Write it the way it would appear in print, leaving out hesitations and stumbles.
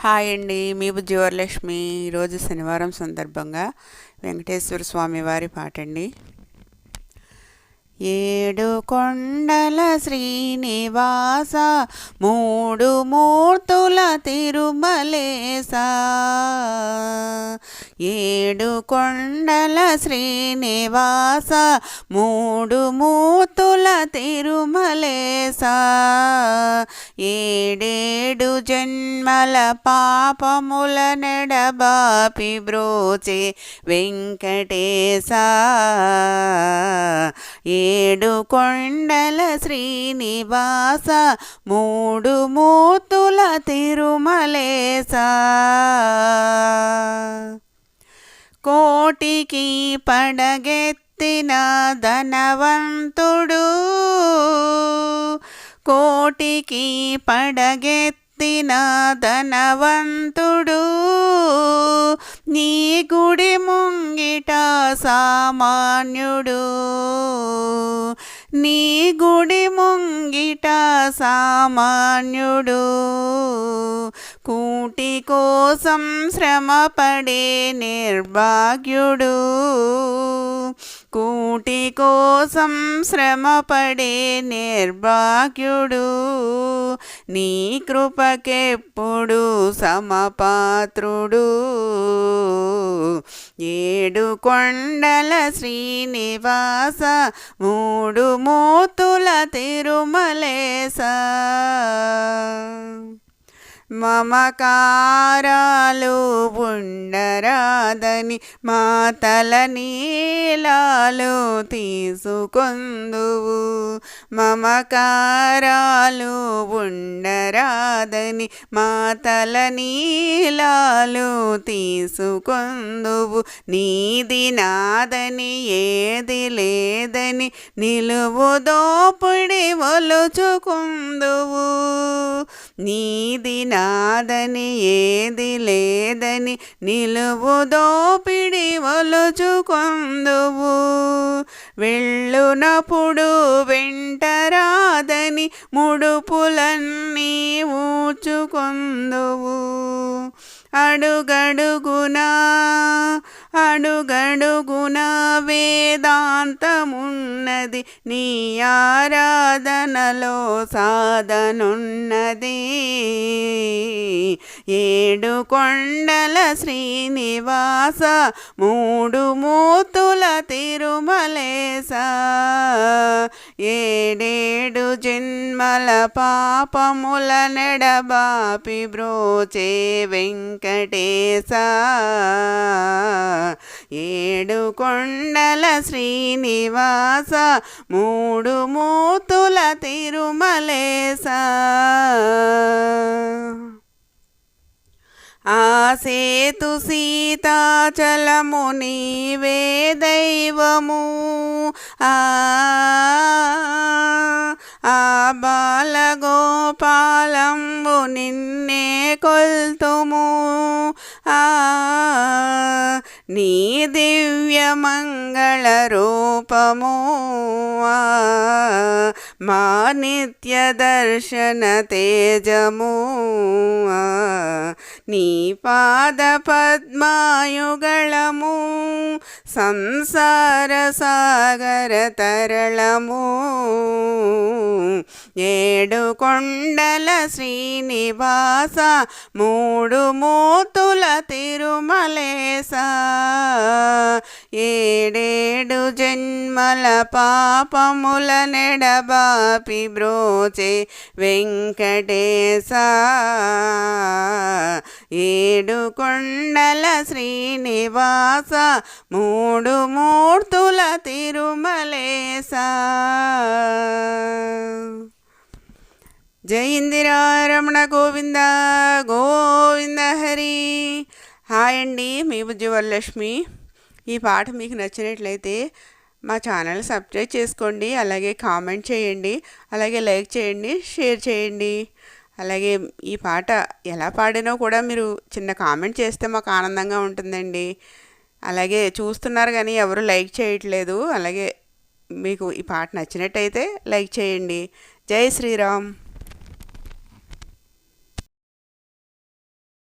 Hi అండి, మీ బుజ్జివరలక్ష్మి. ఈరోజు శనివారం సందర్భంగా వెంకటేశ్వర స్వామి వారి పాట అండి. ఏడు కొండల శ్రీనివాస, మూడు మూర్తుల తిరుమలేస. ఏడు కొండల శ్రీనివాస, మూడు మూర్తుల తిరుమలేస. ఏడేడు జన్మల పాపముల నెడబాపి బ్రోచే వెంకటేశ. ఏడు కొండల శ్రీనివాస, మూడు మూర్తుల తిరుమలేస. కోటికి పడగెత్తిన ధనవంతుడు, కోటికి పడగెత్తిన ధనవంతుడు, నీ గుడి ముంగిట సామాన్యుడు. నీ గుడి ముంగిట సామాన్యుడు. కూటి కోసం శ్రమపడే నిర్భాగ్యుడు. కూటి కోసం శ్రమపడే నిర్భాగ్యుడు. నీ కృపకెప్పుడు సమపాత్రుడు. ఏడు కొండల శ్రీనివాస, మూడు మూర్తుల తిరుమలేస. మమకారాలు ఉండరాదని మాతల నీలాలు తీసుకొందువు. మమకారాలు ఉండరాదని మాతల నీలాలు తీసుకొందువు. నీది నాదని ఏది లేదని నిలువు దోపిడి ఒలుచుకుందువు. నీది నాదని ఏది లేదని నిలువు దోపిడి ఒలుచుకొందువు. వెళ్ళునప్పుడు వెంటరాదని ముడుపులన్నీ ఊచుకొందువు. అడుగడుగునా అడుగడుగునా వేదాంతమున్నది, నీ ఆరాధనలో సాధనున్నది. ఏడు కొండల శ్రీనివాస, మూడు మూర్తుల తిరుమలేస. ఏడేడు జన్మల పాపముల నెడబాపి బ్రోచే వెంకటేశ. ఏడు కొండల శ్రీనివాస, మూడు మూర్తుల తిరుమలేస. ఆ సేతు సీతాచలము నీవే దైవము. ఆ బాలగోపాలంబు నిన్నే కొల్తుము. నీ దివ్య మంగళ రూపము మా నిత్య దర్శన తేజము. నీ పాద పద్మాయుగళము సంసార సాగర తరళము. ఏడు కొండల శ్రీనివాస, మూడు మూర్తుల తిరుమలేస. ఏడేడు జన్మల పాపముల నెడబాపి బ్రోచే వెంకటేశ. ఏడు కొండల శ్రీనివాస, మూడు మూర్తుల తిరుమలేస. జై ఇందిరారమణ గోవింద గోవింద హరి. హాయ్ అండి, మీ బుజ్జివరలక్ష్మి. ఈ పాట మీకు నచ్చినట్లయితే మా ఛానల్ సబ్స్క్రైబ్ చేసుకోండి, అలాగే కామెంట్ చేయండి, అలాగే లైక్ చేయండి, షేర్ చేయండి. అలాగే ఈ పాట ఎలా పాడినో కూడా మీరు చిన్న కామెంట్ చేస్తే మాకు ఆనందంగా ఉంటుందండి. అలాగే చూస్తున్నారు కానీ ఎవరు లైక్ చేయట్లేదు. అలాగే మీకు ఈ పాట నచ్చినట్టయితే లైక్ చేయండి. జై శ్రీరామ్.